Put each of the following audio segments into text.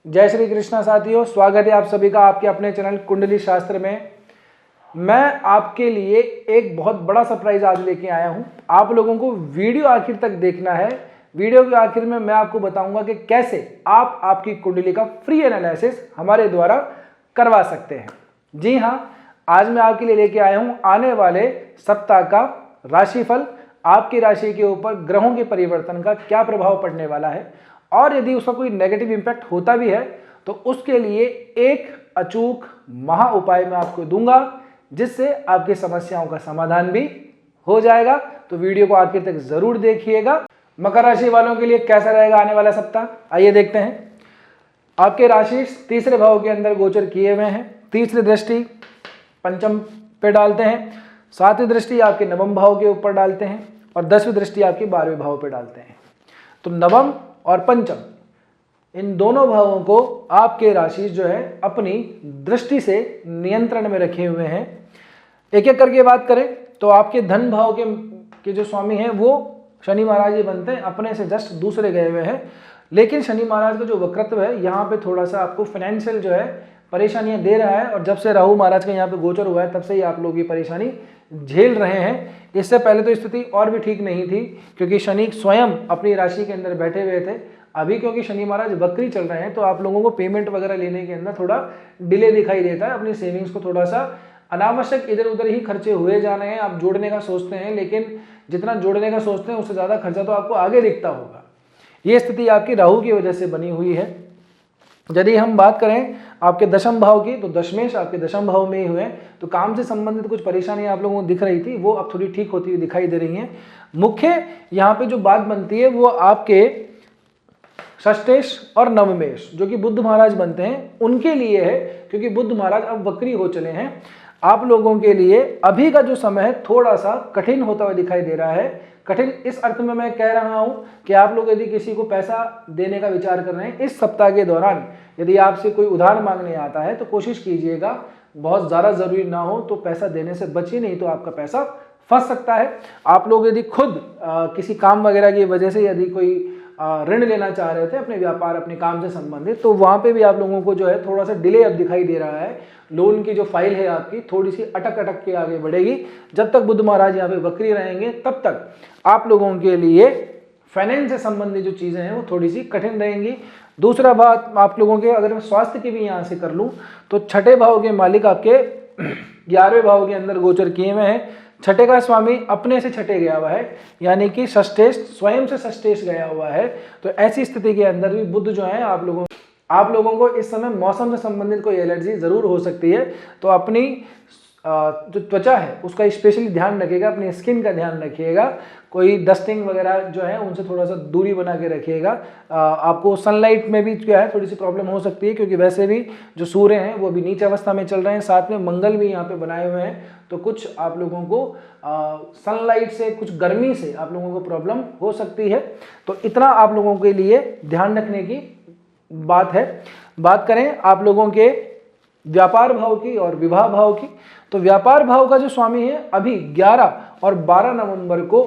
जय श्री कृष्णा साथियों, स्वागत है आप सभी का आपके अपने चैनल कुंडली शास्त्र में। मैं आपके लिए एक बहुत बड़ा सरप्राइज आज लेके आया हूं। आप लोगों को वीडियो आखिर तक देखना है। वीडियो के आखिर में मैं आपको बताऊंगा कि कैसे आप आपकी कुंडली का फ्री एनालिसिस हमारे द्वारा करवा सकते हैं। जी हां, आज मैं आपके लिए लेके आया हूं आने वाले सप्ताह का राशिफल। आपकी राशि के ऊपर ग्रहों के परिवर्तन का क्या प्रभाव पड़ने वाला है और यदि उसका कोई नेगेटिव इंपैक्ट होता भी है तो उसके लिए एक अचूक महा उपाय मैं आपको दूंगा, जिससे आपकी समस्याओं का समाधान भी हो जाएगा। तो वीडियो को आखिर तक जरूर देखिएगा। मकर राशि वालों के लिए कैसा रहेगा आने वाला सप्ताह, आइए देखते हैं। आपके राशि तीसरे भाव के अंदर गोचर किए हुए हैं। तीसरी दृष्टि पंचम पे डालते हैं, सातवीं दृष्टि आपके नवम भाव के ऊपर डालते हैं और 10वीं दृष्टि आपके 12वें भाव पे डालते हैं। तो नवम और पंचम इन दोनों भावों को आपके राशि जो है अपनी दृष्टि से नियंत्रण में रखे हुए हैं। एक एक करके बात करें तो आपके धन भाव के जो स्वामी हैं वो शनि महाराज ही बनते हैं, अपने से जस्ट दूसरे गए हुए हैं। लेकिन शनि महाराज का जो वक्रत्व है यहाँ पे थोड़ा सा आपको फाइनेंशियल जो है परेशानियां दे रहा है, और जब से राहु महाराज का यहाँ पे गोचर हुआ है तब से ही आप लोग ये परेशानी झेल रहे हैं। इससे पहले तो स्थिति और भी ठीक नहीं थी, क्योंकि शनि स्वयं अपनी राशि के अंदर बैठे हुए थे। अभी क्योंकि शनि महाराज वक्री चल रहे हैं तो आप लोगों को पेमेंट वगैरह लेने के अंदर थोड़ा डिले दिखाई देता है। अपनी सेविंग्स को थोड़ा सा अनावश्यक इधर उधर ही खर्चे हुए जा रहे हैं। आप जोड़ने का सोचते हैं, लेकिन जितना जोड़ने का सोचते हैं उससे ज़्यादा खर्चा तो आपको आगे दिखता होगा। ये स्थिति आपकी राहु की वजह से बनी हुई है। यदि हम बात करें आपके दशम भाव की, तो दशमेश आपके दशम भाव में ही हुए, तो काम से संबंधित कुछ परेशानी आप लोगों को दिख रही थी, वो अब थोड़ी ठीक होती हुई दिखाई दे रही हैं। मुख्य यहाँ पे जो बात बनती है वो आपके षष्ठेश और नवमेश जो कि बुध महाराज बनते हैं उनके लिए है, क्योंकि बुध महाराज अब वक्री हो चले हैं। आप लोगों के लिए अभी का जो समय है थोड़ा सा कठिन होता हुआ दिखाई दे रहा है। कठिन इस अर्थ में मैं कह रहा हूं कि आप लोग यदि किसी को पैसा देने का विचार कर रहे हैं इस सप्ताह के दौरान, यदि आपसे कोई उधार मांगने आता है तो कोशिश कीजिएगा बहुत ज़्यादा ज़रूरी ना हो तो पैसा देने से बचिए, नहीं तो आपका पैसा फंस सकता है। आप लोग यदि खुद किसी काम वगैरह की वजह से यदि कोई ऋण लेना चाह रहे थे अपने व्यापार अपने काम से संबंधित, तो वहाँ पे भी आप लोगों को जो है थोड़ा सा डिले अब दिखाई दे रहा है। लोन की जो फाइल है आपकी थोड़ी सी अटक अटक के आगे बढ़ेगी। जब तक बुध महाराज यहाँ पे वक्री रहेंगे तब तक आप लोगों के लिए फाइनेंस से संबंधित जो चीज़ें हैं वो थोड़ी सी कठिन रहेंगी। दूसरा बात आप लोगों के अगर मैं स्वास्थ्य की भी यहाँ से कर लूँ तो छठे भाव के मालिक आपके 11वें भाव के अंदर गोचर किए हुए हैं। छठे का स्वामी अपने से छठे गया हुआ है, यानी कि षष्ठेश स्वयं से षष्ठेश गया हुआ है। तो ऐसी स्थिति के अंदर भी बुध जो है आप लोगों को इस समय मौसम से संबंधित कोई एलर्जी जरूर हो सकती है। तो अपनी जो त्वचा है उसका स्पेशली ध्यान रखिएगा, अपनी स्किन का ध्यान रखिएगा। कोई डस्टिंग वगैरह जो है उनसे थोड़ा सा दूरी बना के रखिएगा। आपको सनलाइट में भी क्या है थोड़ी सी प्रॉब्लम हो सकती है, क्योंकि वैसे भी जो सूर्य हैं वो भी नीच अवस्था में चल रहे हैं, साथ में मंगल भी यहाँ पे बनाए हुए हैं। तो कुछ आप लोगों को सनलाइट से कुछ गर्मी से आप लोगों को प्रॉब्लम हो सकती है। तो इतना आप लोगों के लिए ध्यान रखने की बात है। बात करें आप लोगों के व्यापार भाव की और विवाह भाव की, तो व्यापार भाव का जो स्वामी है अभी 11 और 12 नवंबर को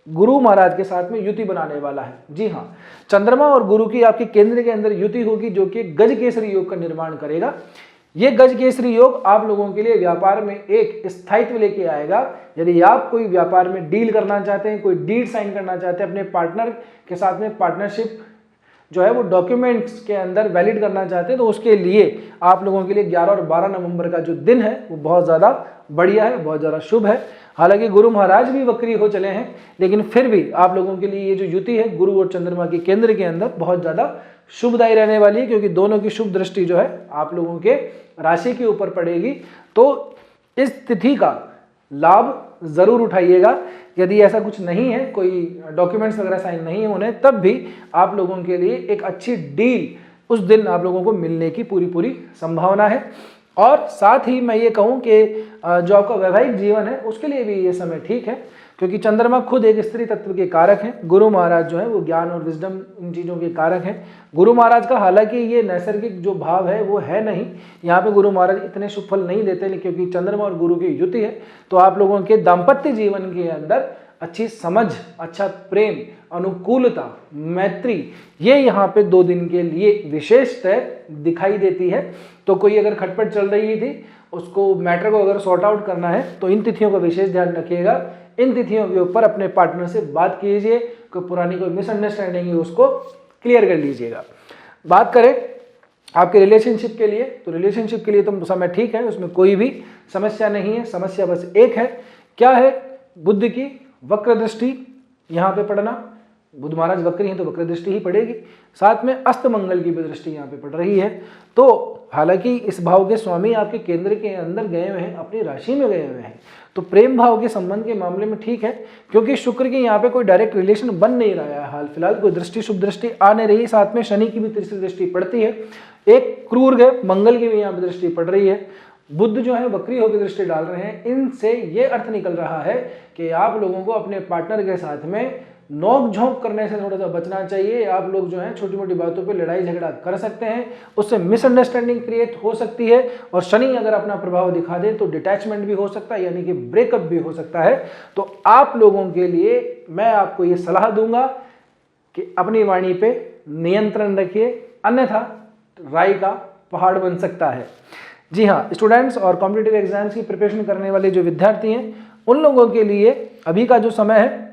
गुरु महाराज के साथ में युति बनाने वाला है। जी हाँ, चंद्रमा और गुरु की आपके केंद्र के अंदर युति होगी, जो कि गज केसरी योग का निर्माण करेगा। ये गज केसरी योग आप लोगों के लिए व्यापार में एक स्थायित्व लेके आएगा। यदि आप कोई व्यापार में डील करना चाहते हैं, कोई डील साइन करना चाहते हैं, अपने पार्टनर के साथ में पार्टनरशिप जो है वो डॉक्यूमेंट्स के अंदर वैलिड करना चाहते हैं, तो उसके लिए आप लोगों के लिए 11 और 12 नवंबर का जो दिन है वो बहुत ज़्यादा बढ़िया है, बहुत ज़्यादा शुभ है। हालांकि गुरु महाराज भी वक्री हो चले हैं, लेकिन फिर भी आप लोगों के लिए ये जो युति है गुरु और चंद्रमा के केंद्र के अंदर बहुत ज़्यादा शुभदायी रहने वाली है, क्योंकि दोनों की शुभ दृष्टि जो है आप लोगों के राशि के ऊपर पड़ेगी। तो इस तिथि का लाभ जरूर उठाइएगा। यदि ऐसा कुछ नहीं है, कोई डॉक्यूमेंट्स वगैरह साइन नहीं है उन्हें, तब भी आप लोगों के लिए एक अच्छी डील उस दिन आप लोगों को मिलने की पूरी संभावना है। और साथ ही मैं ये कहूँ कि जो आपका वैवाहिक जीवन है उसके लिए भी ये समय ठीक है, क्योंकि चंद्रमा खुद एक स्त्री तत्व के कारक हैं। गुरु महाराज जो है वो ज्ञान और विजडम इन चीज़ों के कारक हैं। गुरु महाराज का हालांकि ये नैसर्गिक जो भाव है वो है नहीं, यहाँ पे गुरु महाराज इतने शुभ फल नहीं देते, क्योंकि चंद्रमा और गुरु की युति है। तो आप लोगों के दाम्पत्य जीवन के अंदर अच्छी समझ, अच्छा प्रेम, अनुकूलता, मैत्री, ये यहाँ पे 2 दिन के लिए विशेषतः दिखाई देती है। तो कोई अगर खटपट चल रही थी, उसको मैटर को अगर सॉर्ट आउट करना है तो इन तिथियों का विशेष ध्यान रखिएगा। इन तिथियों के ऊपर अपने पार्टनर से बात कीजिए, कोई पुरानी कोई मिसअंडरस्टैंडिंग है उसको क्लियर कर लीजिएगा। बात करें आपके रिलेशनशिप के लिए, तो रिलेशनशिप के लिए तो समय ठीक है, उसमें कोई भी समस्या नहीं है। समस्या बस एक है, क्या है? बुध की वक्र दृष्टि यहाँ पे पड़ना। बुध महाराज वक्री हैं तो वक्र दृष्टि ही पड़ेगी, साथ में अस्त मंगल की भी दृष्टि यहाँ पे पड़ रही है। तो हालांकि इस भाव के स्वामी आपके केंद्र के अंदर गए हुए हैं, अपनी राशि में गए हुए हैं, तो प्रेम भाव के संबंध के मामले में ठीक है, क्योंकि शुक्र की यहाँ पे कोई डायरेक्ट रिलेशन बन नहीं रहा है हाल फिलहाल, कोई दृष्टि शुभ दृष्टि आ नहीं रही। साथ में शनि की भी तीसरी दृष्टि पड़ती है, एक क्रूर ग्रह मंगल की भी यहाँ पे दृष्टि पड़ रही है, बुध जो है वक्री होकर दृष्टि डाल रहे हैं। इनसे ये अर्थ निकल रहा है कि आप लोगों को अपने पार्टनर के साथ में नोक झोंक करने से थोड़ा सा बचना चाहिए। आप लोग जो है छोटी मोटी बातों पे लड़ाई झगड़ा कर सकते हैं, उससे मिसअंडरस्टैंडिंग क्रिएट हो सकती है, और शनि अगर अपना प्रभाव दिखा दे तो डिटैचमेंट भी हो सकता है, यानी कि ब्रेकअप भी हो सकता है। तो आप लोगों के लिए मैं आपको ये सलाह दूंगा कि अपनी वाणी पे नियंत्रण रखिए, अन्यथा राई का पहाड़ बन सकता है। जी हाँ, स्टूडेंट्स और कॉम्पिटिटिव एग्जाम्स की प्रिपरेशन करने वाले जो विद्यार्थी हैं, उन लोगों के लिए अभी का जो समय है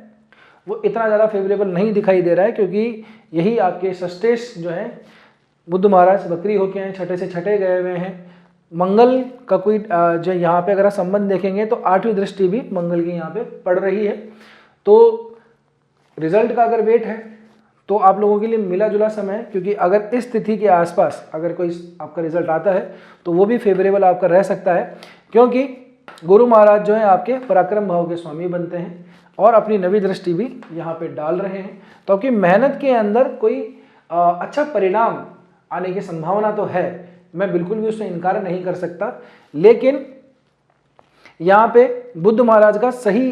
वो इतना ज़्यादा फेवरेबल नहीं दिखाई दे रहा है, क्योंकि यही आपके षष्ठेश जो है बुध महाराज वक्री होके हैं, छठे से छठे गए हुए हैं। मंगल का कोई जो यहाँ पे अगर संबंध देखेंगे तो 8वीं दृष्टि भी मंगल की यहाँ पे पड़ रही है। तो रिजल्ट का अगर वेट है तो आप लोगों के लिए मिला जुला समय है, क्योंकि अगर इस तिथि के आसपास अगर कोई आपका रिजल्ट आता है तो वो भी फेवरेबल आपका रह सकता है, क्योंकि गुरु महाराज जो है आपके पराक्रम भाव के स्वामी बनते हैं और अपनी नवी दृष्टि भी यहाँ पे डाल रहे हैं। तो आपकी मेहनत के अंदर कोई अच्छा परिणाम आने की संभावना तो है, मैं बिल्कुल भी उससे इनकार नहीं कर सकता, लेकिन यहाँ पे बुध महाराज का सही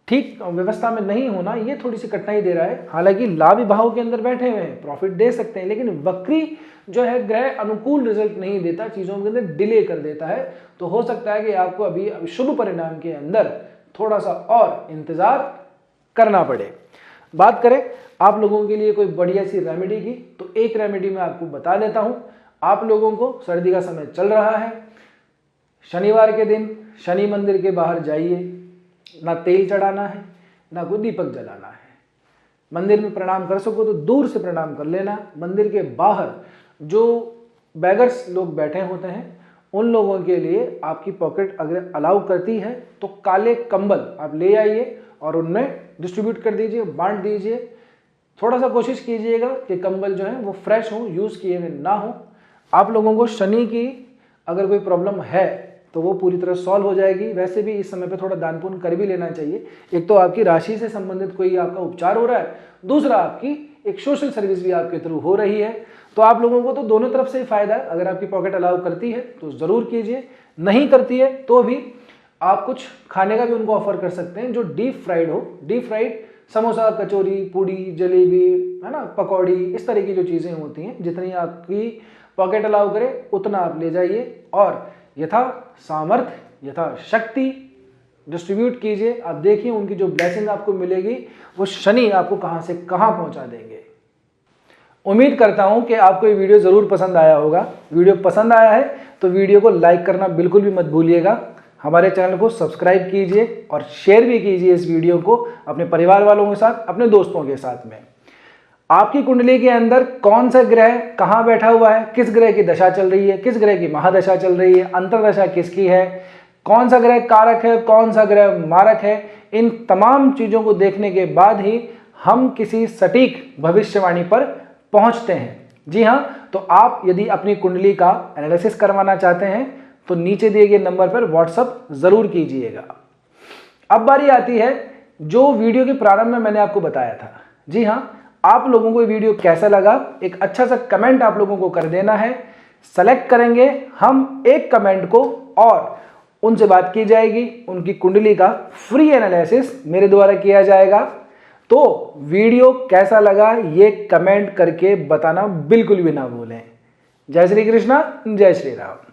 ठीक व्यवस्था में नहीं होना ये थोड़ी सी कठिनाई दे रहा है। हालांकि लाभ भाव के अंदर बैठे हुए हैं, प्रॉफिट दे सकते हैं, लेकिन वक्री जो है ग्रह अनुकूल रिजल्ट नहीं देता, चीज़ों के अंदर डिले कर देता है। तो हो सकता है कि आपको अभी शुभ परिणाम के अंदर थोड़ा सा और इंतजार करना पड़े। बात करें आप लोगों के लिए कोई बढ़िया सी रेमेडी की, तो एक रेमेडी मैं आपको बता देता हूं। आप लोगों को सर्दी का समय चल रहा है, शनिवार के दिन शनि मंदिर के बाहर जाइए, ना तेल चढ़ाना है ना कोई दीपक जलाना है। मंदिर में प्रणाम कर सको तो दूर से प्रणाम कर लेना। मंदिर के बाहर जो बैगर्स लोग बैठे होते हैं उन लोगों के लिए आपकी पॉकेट अगर अलाउ करती है तो काले कंबल आप ले आइए और उनमें डिस्ट्रीब्यूट कर दीजिए, बांट दीजिए। थोड़ा सा कोशिश कीजिएगा कि कंबल जो है वो फ्रेश हो, यूज़ किए हुए ना हो। आप लोगों को शनि की अगर कोई प्रॉब्लम है तो वो पूरी तरह सॉल्व हो जाएगी। वैसे भी इस समय पे थोड़ा दान पुण्य कर भी लेना चाहिए। एक तो आपकी राशि से संबंधित कोई आपका उपचार हो रहा है, दूसरा आपकी एक सोशल सर्विस भी आपके थ्रू हो रही है। तो आप लोगों को तो दोनों तरफ से ही फायदा है। अगर आपकी पॉकेट अलाउ करती है तो ज़रूर कीजिए, नहीं करती है तो भी आप कुछ खाने का भी उनको ऑफर कर सकते हैं जो डीप फ्राइड हो। डीप फ्राइड समोसा, कचौरी, पूड़ी, जलेबी, है ना, पकौड़ी, इस तरह की जो चीज़ें होती हैं, जितनी आपकी पॉकेट अलाउ करे उतना आप ले जाइए और यथा सामर्थ्य यथा शक्ति डिस्ट्रीब्यूट कीजिए। आप देखिए उनकी जो ब्लेसिंग आपको मिलेगी वो शनि आपको कहां से कहां पहुंचा देंगे। उम्मीद करता हूं कि आपको ये वीडियो जरूर पसंद आया होगा। वीडियो पसंद आया है तो वीडियो को लाइक करना बिल्कुल भी मत भूलिएगा। हमारे चैनल को सब्सक्राइब कीजिए और शेयर भी कीजिए इस वीडियो को अपने परिवार वालों के साथ, अपने दोस्तों के साथ में। आपकी कुंडली के अंदर कौन सा ग्रह कहाँ बैठा हुआ है, किस ग्रह की दशा चल रही है, किस ग्रह की महादशा चल रही है, अंतरदशा किसकी है, कौन सा ग्रह कारक है, कौन सा ग्रह मारक है, इन तमाम चीज़ों को देखने के बाद ही हम किसी सटीक भविष्यवाणी पर पहुंचते हैं। जी हाँ, तो आप यदि अपनी कुंडली का एनालिसिस करवाना चाहते हैं तो नीचे दिए गए नंबर पर व्हाट्सअप जरूर कीजिएगा। अब बारी आती है जो वीडियो के प्रारंभ में मैंने आपको बताया था। जी हाँ, आप लोगों को ये वीडियो कैसा लगा, एक अच्छा सा कमेंट आप लोगों को कर देना है। सेलेक्ट करेंगे हम एक कमेंट को और उनसे बात की जाएगी, उनकी कुंडली का फ्री एनालिसिस मेरे द्वारा किया जाएगा। तो वीडियो कैसा लगा ये कमेंट करके बताना बिल्कुल भी ना भूलें। जय श्री कृष्णा, जय श्री राम।